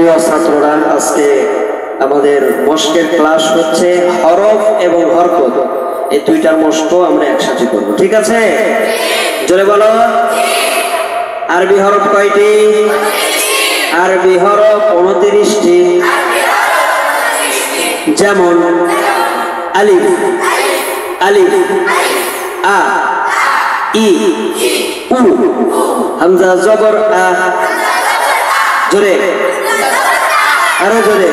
প্রিয় ছাত্ররা, আজকে আমাদের মস্কের ক্লাস হচ্ছে হরফ এবং হরকত, এই দুইটার মস্ক আমরা একসাথে করব, ঠিক আছে? জোরে বলো। আরবি হরফ কয়টি? আরবি হরফ 29টি। যেমন আলিফ, আলিফ, আ, ই, উ, হামজা জবর আ, জোরে, আরো জোরে,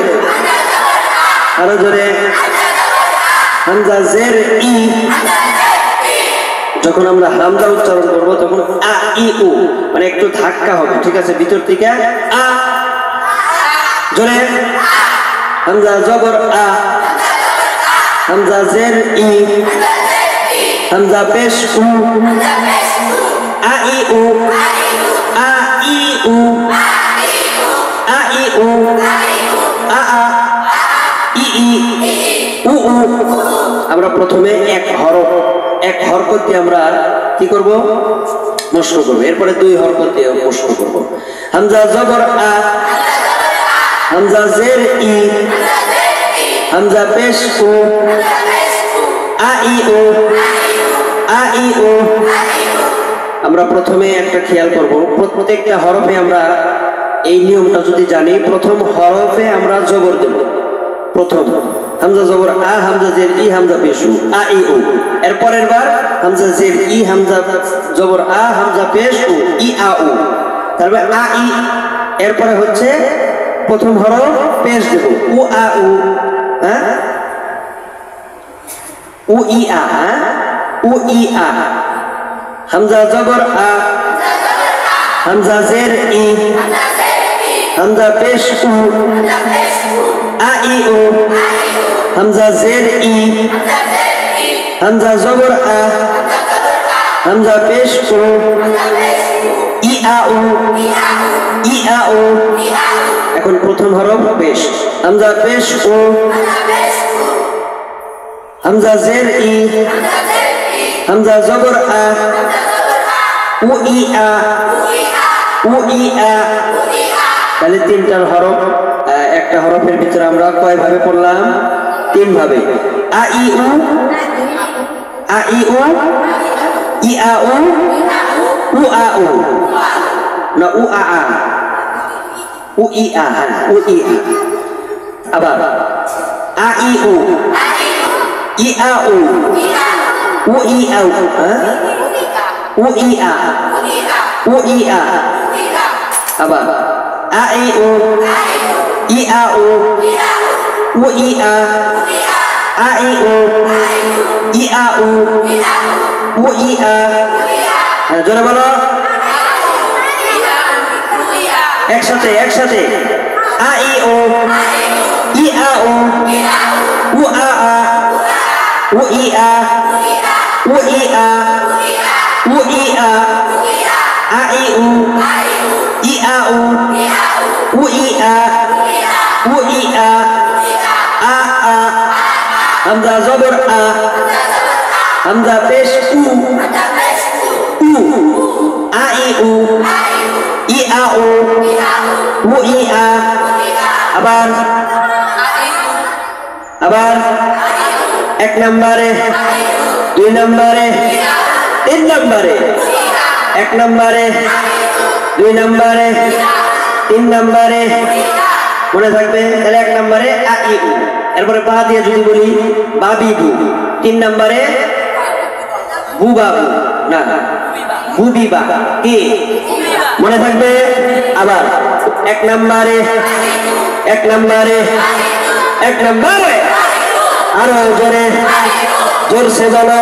আরো জোরে, হামজা জের ই। যখন আমরা হামজা উচ্চারণ করবো তখন আ ই উ মানে একটু ধাক্কা হবে, ঠিক আছে? ভিতর থেকে আ, জোরে, হামজা জবর আ, হামজা জের ই, হামজা পেশ উ, আ ই উ, আ ই উ, আ ই উ, আ আ, ই ই, উ উ। আমরা প্রথমে এক হরকত দিয়ে আমরা কি করব? মস্ক করব। এরপরে দুই হরকত দিয়ে মস্ক করব। হামজা জবর আ, হামজা জের ই, হামজা পেশ উ, আ ই উ, আ ই উ। আমরা প্রথমে একটা খেয়াল করব, প্রত্যেকটা হরফে আমরা এই নিয়মটা যদি জানি, প্রথম হরফে আমরা জবর দেব। প্রথম হামজা জবর আ, হামজা জের ই, হামজা পেশ উ, আ ই উ। এরপরের বার হামজা জের ই, হামজা জবর আ, হামজা পেশ উ, ই আ উ। তারপরে আ ই, এরপরে হচ্ছে প্রথম হরফ পেশ দেব, উ আ উ, হ্যাঁ, উ ই আ, উ ই আ। হামজা জবর আ, হামজা জের ই, হামজা পেশ উ, আ ই উ, হামজা জের ই, হামজা জবর আ, হামজা পেশ উ, ই আ উ, ই আ উ। এখন প্রথম হরফ পেশ, হামজা পেশ উ, হামজা জের ই, হামজা জবর আ, উ ই আ, উ ই আ। তাহলে তিনটার হরফ, একটা হরফের ভিতরে আমরা কয় ভাবে পড়লাম? তিন ভাবে। আ ই উ, আ ই উ, ই আ উ, উ আ উ, না উ আ আ, উ ই আ, উ ই আ। আবার আ ই উ, ই আ উ, উ ই আ, উ ই আ, উ ই আ। আবার আ ই উ, ই আ উ, উ ই আ, আ ই উ, ই আ উ, উ ই আ। জোরে বলো, একসাথে একসাথে। আ ই উ, ই আ উ, উ আ আ, উ ই আ, উ ই আ, উ ই আ, আ ই উ, ই আ উ, উ ই আ, উ ই আ, আ আ। হামজা জবর আ, হামজা পেশ উ, উ, আ ই উ, ই আ উ, উ ই আ। আবার আবার এক নম্বরে, দুই নম্বরে, তিন নম্বরে। এক নম্বরে, দুই নম্বরে, তিন নম্বরে, মনে থাকবে? তাহলে এক নম্বরে আ ই উ, এরপরে বা দিয়ে যদি বলি বাবি বু। তিন নম্বরে বুবাবু, না বুবিবা, কি মনে থাকবে? আবার এক নম্বরে, এক নম্বরে, এক নম্বরে, আরো জোরে, জোরসে বলো,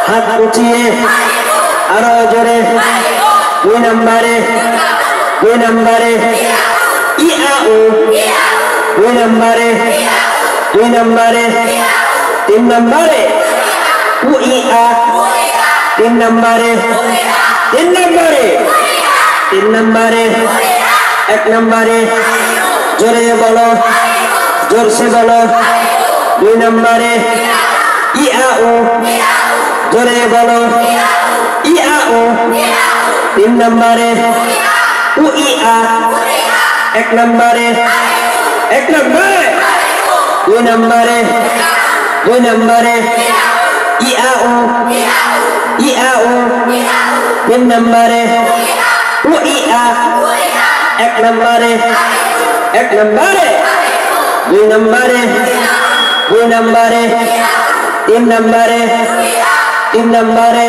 হাত উঠিয়ে, আরো জোরে। দুই নম্বরে, দুই নম্বরে, ই আ উ, দুই নম্বরে, দুই নম্বরে, তিন নম্বরে, উ ই আ, তিন নম্বরে, তিন নম্বরে, তিন নম্বরে, এক নম্বরে, জোরে বলো, জোরসে বলো। দুই নম্বরে, ই আ উ, জোরে বলো, ই আ উ। তিন নম্বরে, উ ই আ, এক নম্বরে দুই নম্বরে ইয়া ও তিন নম্বরে ও ইয়া এক নম্বরে দুই নম্বরে তিন নম্বরে